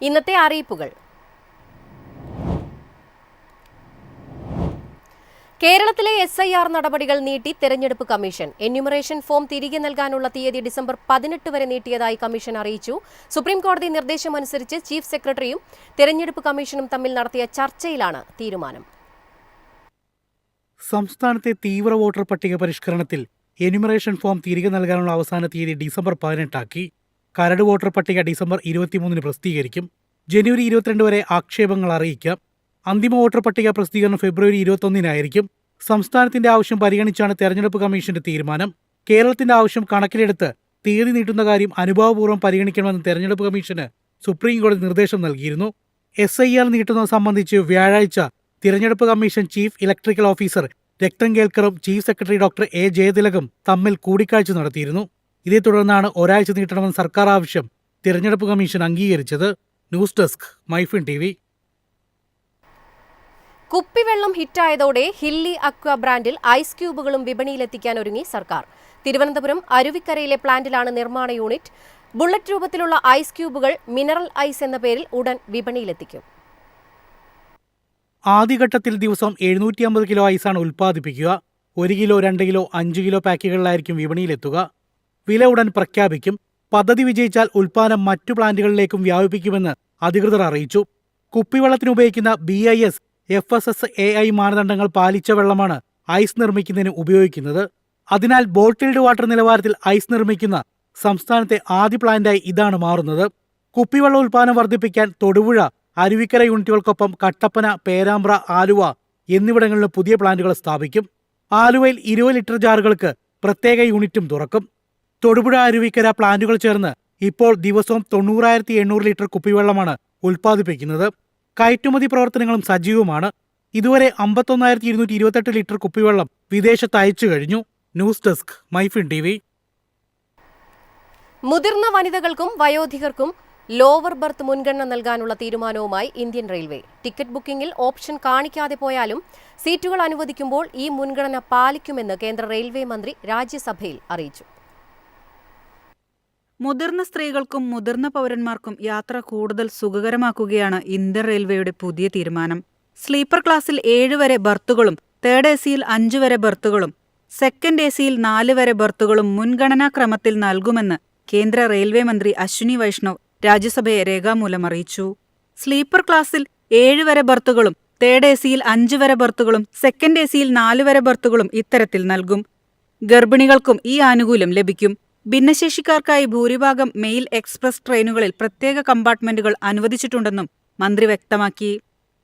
ഇന്നത്തെ അറിയിപ്പുകൾ. കേരളത്തിലെ SIR നടപടികൾ നീട്ടി തെരഞ്ഞെടുപ്പ് കമ്മീഷൻ. എന്യൂമറേഷൻ ഫോം തിരികെ നൽകാനുള്ള തീയതി ഡിസംബർ 18 വരെ നീട്ടിയതായി കമ്മീഷൻ അറിയിച്ചു. സുപ്രീംകോടതി നിർദ്ദേശമനുസരിച്ച് ചീഫ് സെക്രട്ടറിയും തെരഞ്ഞെടുപ്പ് കമ്മീഷനും തമ്മിൽ നടത്തിയ ചർച്ചയിലാണ് തീരുമാനം. സംസ്ഥാനത്തെ തീവ്ര വോട്ടർ പട്ടിക പരിഷ്കരണത്തിൽ എന്യൂമറേഷൻ ഫോം തിരികെ നൽകാനുള്ള അവസാന തീയതി ഡിസംബർ 18 ആക്കി. കരട് വോട്ടർ പട്ടിക ഡിസംബർ 23 പ്രസിദ്ധീകരിക്കും. ജനുവരി 22 വരെ ആക്ഷേപങ്ങൾ അറിയിക്കാം. അന്തിമ വോട്ടർ പട്ടിക പ്രസിദ്ധീകരണം ഫെബ്രുവരി 21 സംസ്ഥാനത്തിന്റെ ആവശ്യം പരിഗണിച്ചാണ് തെരഞ്ഞെടുപ്പ് കമ്മീഷന്റെ തീരുമാനം. കേരളത്തിന്റെ ആവശ്യം കണക്കിലെടുത്ത് തീയതി നീട്ടുന്ന കാര്യം അനുഭാവപൂർവ്വം പരിഗണിക്കണമെന്ന് തെരഞ്ഞെടുപ്പ് കമ്മീഷന് സുപ്രീംകോടതി നിർദ്ദേശം നൽകിയിരുന്നു. SIR നീട്ടുന്നത് സംബന്ധിച്ച് വ്യാഴാഴ്ച തിരഞ്ഞെടുപ്പ് കമ്മീഷൻ ചീഫ് ഇലക്ട്രിക്കൽ ഓഫീസർ രക്തം കേൽക്കറും ചീഫ് സെക്രട്ടറി ഡോക്ടർ A. ജയതിലകും തമ്മിൽ കൂടിക്കാഴ്ച നടത്തിയിരുന്നു. ഇതേ തുടർന്നാണ് ഒരാഴ്ച നീട്ടണമെന്ന സർക്കാർ ആവശ്യം തിരഞ്ഞെടുപ്പ് കമ്മീഷൻ അംഗീകരിച്ചത്. News desk Myfin TV. കുപ്പിവെള്ളം ഹിറ്റായതോടെ ഹില്ലി അക്വ ബ്രാൻഡിൽ ഐസ് ക്യൂബുകളും വിപണിയിലെത്തിക്കാൻ ഒരുങ്ങി സർക്കാർ. തിരുവനന്തപുരം അരുവിക്കരയിലെ പ്ലാന്റിലാണ് നിർമ്മാണ യൂണിറ്റ്. ബുള്ളറ്റ് രൂപത്തിലുള്ള ഐസ് ക്യൂബുകൾ മിനറൽ ഐസ് എന്ന പേരിൽ ഉടൻ വിപണിയിലെത്തിക്കും. ആദ്യഘട്ടത്തിൽ ദിവസം 750 കിലോ ഐസാണ് ഉൽപ്പാദിപ്പിക്കുക. 1 കിലോ, 2 കിലോ, 5 കിലോ പാക്കുകളിലായിരിക്കും വിപണിയിലെത്തുക. വില ഉടൻ പ്രഖ്യാപിക്കും. പദ്ധതി വിജയിച്ചാൽ ഉൽപ്പാദനം മറ്റു പ്ലാന്റുകളിലേക്കും വ്യാപിപ്പിക്കുമെന്ന് അധികൃതർ അറിയിച്ചു. കുപ്പിവെള്ളത്തിന് ഉപയോഗിക്കുന്ന BIS FSSAI മാനദണ്ഡങ്ങൾ പാലിച്ച വെള്ളമാണ് ഐസ് നിർമ്മിക്കുന്നതിന് ഉപയോഗിക്കുന്നത്. അതിനാൽ ബോട്ടിൽഡ് വാട്ടർ നിലവാരത്തിൽ ഐസ് നിർമ്മിക്കുന്ന സംസ്ഥാനത്തെ ആദ്യ പ്ലാന്റായി ഇതാണ് മാറുന്നത്. കുപ്പിവെള്ള ഉൽപ്പാദനം വർദ്ധിപ്പിക്കാൻ തൊടുപുഴ, അരുവിക്കര യൂണിറ്റുകൾക്കൊപ്പം കട്ടപ്പന, പേരാമ്പ്ര, ആലുവ എന്നിവിടങ്ങളിലും പുതിയ പ്ലാന്റുകൾ സ്ഥാപിക്കും. ആലുവയിൽ 20 ലിറ്റർ ജാറുകൾക്ക് പ്രത്യേക യൂണിറ്റും തുറക്കും. തൊടുപുഴ, അരുവിക്കര പ്ലാന്റുകൾ ചേർന്ന് ഇപ്പോൾ ദിവസവും 90,800 ലിറ്റർ കുപ്പിവെള്ളമാണ് ഉൽപ്പാദിപ്പിക്കുന്നത്. കയറ്റുമതി പ്രവർത്തനങ്ങളും സജീവമാണ്. ഇതുവരെ 51,228 ലിറ്റർ കുപ്പിവെള്ളം വിദേശത്ത് അയച്ചു കഴിഞ്ഞു. News desk Myfin TV. മുതിർന്ന വനിതകൾക്കും വയോധികർക്കും ലോവർ ബർത്ത് മുൻഗണന നൽകാനുള്ള തീരുമാനവുമായി ഇന്ത്യൻ റെയിൽവേ. ടിക്കറ്റ് ബുക്കിംഗിൽ ഓപ്ഷൻ കാണിക്കാതെ പോയാലും സീറ്റുകൾ അനുവദിക്കുമ്പോൾ ഈ മുൻഗണന പാലിക്കുമെന്ന് കേന്ദ്ര റെയിൽവേ മന്ത്രി രാജ്യസഭയിൽ അറിയിച്ചു. മുതിർന്ന സ്ത്രീകൾക്കും മുതിർന്ന പൗരന്മാർക്കും യാത്ര കൂടുതൽ സുഖകരമാക്കുകയാണ് ഇന്ത്യൻ റെയിൽവേയുടെ പുതിയ തീരുമാനം. സ്ലീപ്പർ ക്ലാസ്സിൽ 7 വരെ ബർത്തുകളും തേർഡ് AC-യിൽ 5 വരെ ബർത്തുകളും സെക്കൻഡ് AC-യിൽ 4 വരെ ബർത്തുകളും മുൻഗണനാക്രമത്തിൽ നൽകുമെന്ന് കേന്ദ്ര റെയിൽവേ മന്ത്രി അശ്വിനി വൈഷ്ണവ് രാജ്യസഭയെ രേഖാമൂലം അറിയിച്ചു. സ്ലീപ്പർ ക്ലാസ്സിൽ 7 വരെ ബർത്തുകളും തേർഡ് AC-യിൽ 5 വരെ ബർത്തുകളും സെക്കൻഡ് AC-യിൽ 4 വരെ ബർത്തുകളും ഇത്തരത്തിൽ നൽകും. ഗർഭിണികൾക്കും ഈ ആനുകൂല്യം ലഭിക്കും. ഭിന്നശേഷിക്കാർക്കായി ഭൂരിഭാഗം മെയിൽ എക്സ്പ്രസ് ട്രെയിനുകളിൽ പ്രത്യേക കമ്പാർട്ട്മെന്റുകൾ അനുവദിച്ചിട്ടുണ്ടെന്നും മന്ത്രി വ്യക്തമാക്കി.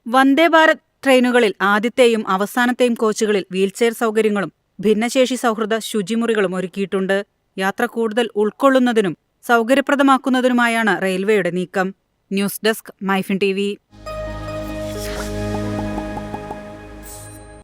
വന്ദേ ഭാരത് ട്രെയിനുകളിൽ ആദ്യത്തെയും അവസാനത്തെയും കോച്ചുകളിൽ വീൽചെയർ സൗകര്യങ്ങളും ഭിന്നശേഷി സൗഹൃദ ശുചിമുറികളും ഒരുക്കിയിട്ടുണ്ട്. യാത്ര കൂടുതൽ ഉൾക്കൊള്ളുന്നതിനും സൗകര്യപ്രദമാക്കുന്നതിനുമായാണ് റെയിൽവേയുടെ നീക്കം. News desk Myfin TV.